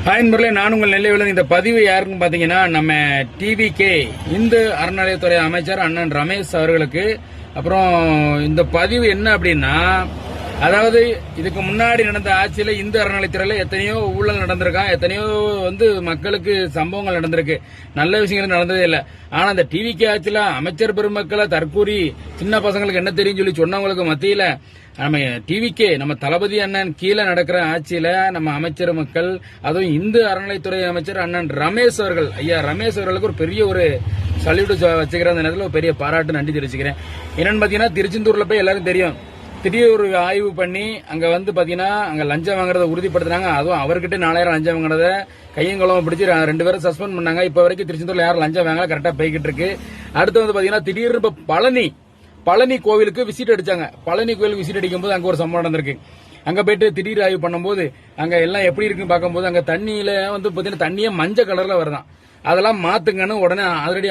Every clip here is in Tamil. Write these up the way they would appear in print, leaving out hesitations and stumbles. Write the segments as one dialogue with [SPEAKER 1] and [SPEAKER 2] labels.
[SPEAKER 1] ஹாய் நண்பர்களே, நான் உங்கள் நெல்லையில். இந்த பதிவு யாருக்குன்னு பாத்தீங்கன்னா, நம்ம டிவிகே இந்து அறநிலையத்துறை அமைச்சர் அண்ணன் ரமேஷ் அவர்களுக்கு. அப்புறம் இந்த பதிவு என்ன அப்படின்னா, அதாவது இதுக்கு முன்னாடி நடந்த ஆட்சியில இந்து அறநிலையத்துறையில எத்தனையோ ஊழல் நடந்திருக்கான், எத்தனையோ மக்களுக்கு சம்பவங்கள் நடந்திருக்கு, நல்ல விஷயங்கள் நடந்ததே இல்லை. ஆனா இந்த டிவிகே ஆட்சியில அமைச்சர் பெருமக்களை தற்கூறி சின்ன பசங்களுக்கு என்ன தெரியும் சொல்லி சொன்னவங்களுக்கு மத்தியில நம்ம டிவிகே நம்ம தளபதி அண்ணன் கீழே நடக்கிற ஆட்சியில நம்ம அமைச்சர் மக்கள், அதுவும் இந்து அறநிலைத்துறை அமைச்சர் அண்ணன் ரமேஷ் அவர்கள், ஐயா ரமேஷ் அவர்களுக்கு ஒரு பெரிய ஒரு சல்யூட் வச்சுக்கிறேன். அந்த நேரத்தில் ஒரு பெரிய பாராட்டு நன்றி தெரிவிச்சுக்கிறேன். என்னன்னு பாத்தீங்கன்னா, திருச்செந்தூர்ல போய் எல்லாரும் தெரியும், திடீர் ஒரு ஆய்வு பண்ணி அங்க வந்து பாத்தீங்கன்னா அங்க லஞ்சம் வாங்குறத உறுதிப்படுத்தினாங்க. அதுவும் அவர்கிட்ட 4000 லஞ்சம் வாங்குறத கையங்குளம் பிடிச்சி 2 பேரும் சஸ்பெண்ட் பண்ணாங்க. இப்ப வரைக்கும் திருச்செந்தூர்ல யாரும் லஞ்சம் வாங்கல, கரெக்டா போய்கிட்டு இருக்கு. அடுத்து வந்து பாத்தீங்கன்னா, திடீர்னு இப்ப பழனி கோவிலுக்கு விசிட் அடிச்சாங்க. பழனி கோவிலுக்கு விசிட் அடிக்கும் போது அங்க ஒரு சம்பவம் நடந்திருக்கு. அங்க போயிட்டு திடீர் ஆய்வு பண்ணும்போது அங்க எல்லாம் எப்படி இருக்குன்னு பார்க்கும்போது அங்க தண்ணியில வந்து பாத்தீங்கன்னா தண்ணியே மஞ்சள் கலர்ல வருதான். அதெல்லாம் மாத்துங்கன்னு உடனே ஆல்ரெடி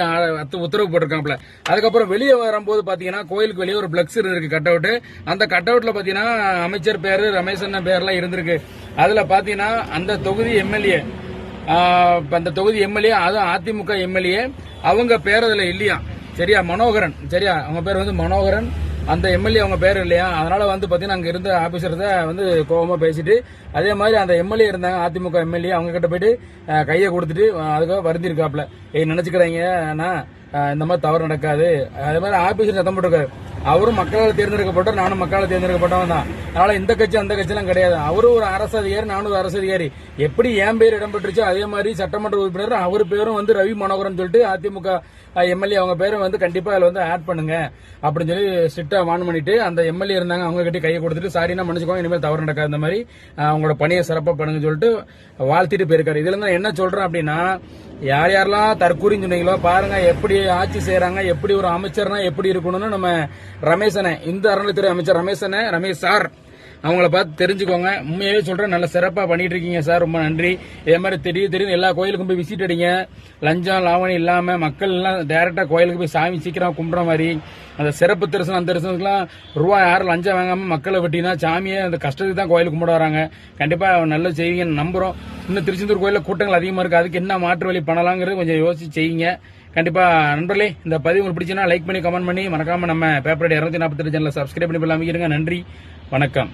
[SPEAKER 1] உத்தரவு போட்டிருக்காங்களே. அதுக்கப்புறம் வெளியே வரும்போது பாத்தீங்கன்னா கோயிலுக்கு வெளியே ஒரு பிளக்ஸ் இருக்கு, கட் அவுட். அந்த கட் அவுட்ல பாத்தீங்கன்னா அமைச்சர் பேரு ரமேஷன் பேர்லாம் இருந்திருக்கு. அதுல பாத்தீங்கன்னா அந்த தொகுதி எம்எல்ஏ, அந்த தொகுதி எம்எல்ஏ, அதுவும் அதிமுக எம்எல்ஏ, அவங்க பேர் அதுல இல்லையா, சரியா, மனோகரன், சரியா, அவங்க பேர் வந்து மனோகரன், அந்த எம்எல்ஏ அவங்க பேர் இல்லையா. அதனால வந்து பாத்தீங்கன்னா அங்க இருந்த ஆபீசர் தான் வந்து கோபமா பேசிட்டு, அதே மாதிரி அந்த எம்எல்ஏ இருந்தாங்க, அதிமுக எம்எல்ஏ, அவங்க கிட்ட போயிட்டு கையை கொடுத்துட்டு அதுக்காக வருந்தி இருக்காப்ல. நினைச்சுக்கிறாங்க இந்த மாதிரி தவறு நடக்காது. அதே மாதிரி ஆபீசர் சத்தம் போட்டிருக்காரு. அவரும் மக்களால் தேர்ந்தெடுக்கப்பட்டார், நானும் மக்களால் தேர்ந்தெடுக்கப்பட்டவன் தான். அதனால இந்த கட்சி அந்த கட்சியெல்லாம் கிடையாது. அவரும் ஒரு அரசு அதிகாரி, நானும் ஒரு அரசு அதிகாரி. எப்படி என் பேர் இடம்பெற்றுச்சோ அதே மாதிரி சட்டமன்ற உறுப்பினர் அவர் பேரும் வந்து ரவி மனோகரன் சொல்லிட்டு அதிமுக எம்எல்ஏ அவங்க பேரும் வந்து கண்டிப்பா அதுல வந்து ஆட் பண்ணுங்க அப்படின்னு சொல்லி ஸ்ட்ரிக்டா வான் பண்ணிட்டு அந்த எம்எல்ஏ இருந்தாங்க, அவங்க கிட்ட கையை கொடுத்துட்டு சாரினா மன்னிச்சுக்கோங்க, இனிமேல் தவறு நடக்காது, இந்த மாதிரி அவங்களோட பணியை சிறப்பா பண்ணுங்க சொல்லிட்டு வாழ்த்திட்டு போயிருக்காரு. இதுல இருந்து என்ன சொல்றேன் அப்படின்னா, யார் யாரெல்லாம் தற்கூறின்னு சொன்னீங்களோ பாருங்க எப்படி ஆட்சி செய்யறாங்க, எப்படி ஒரு அமைச்சர்னா எப்படி இருக்கணும்னு நம்ம ரமேஷனை, இந்து அறநிலைத்துறை அமைச்சர் ரமேஷ் சார் அவங்கள பார்த்து தெரிஞ்சுக்கோங்க. உண்மையாவே சொல்றேன், நல்ல சிறப்பா பண்ணிட்டு இருக்கீங்க சார், ரொம்ப நன்றி. இதே மாதிரி திடீர்னு எல்லா கோயிலுக்கும் போய் விசிட் அடிங்க, லஞ்சம் லாவணி இல்லாம மக்கள் எல்லாம் டைரக்டா கோயிலுக்கு போய் சாமி சீக்கிரம் கும்பிடுற மாதிரி. அந்த சிறப்பு தரிசனம், அந்த தரிசனத்துக்குலாம் ரூபா யாரும் லஞ்சம் வாங்காம மக்களை வெட்டினா சாமியே அந்த கஷ்டத்துக்கு தான் கோயிலுக்கு கும்பிட வராங்க. கண்டிப்பா நல்ல செய்வீங்கன்னு நம்புறோம். இன்னும் திருச்செந்தூர் கோயில கூட்டங்கள் அதிகமா இருக்கு, அதுக்கு என்ன மாற்று வழி பண்ணலாங்கிறது கொஞ்சம் யோசிச்சு செய்யுங்க. கண்டிப்பா நண்பர்களே, இந்த பதிவு உங்களுக்கு பிடிச்சுன்னா லைக் பண்ணி கமெண்ட் பண்ணி மறக்காம நம்ம பேப்பர் 248 சேனலை சப்ஸ்கிரைப் பண்ணி அமைக்கிறங்க. நன்றி, வணக்கம்.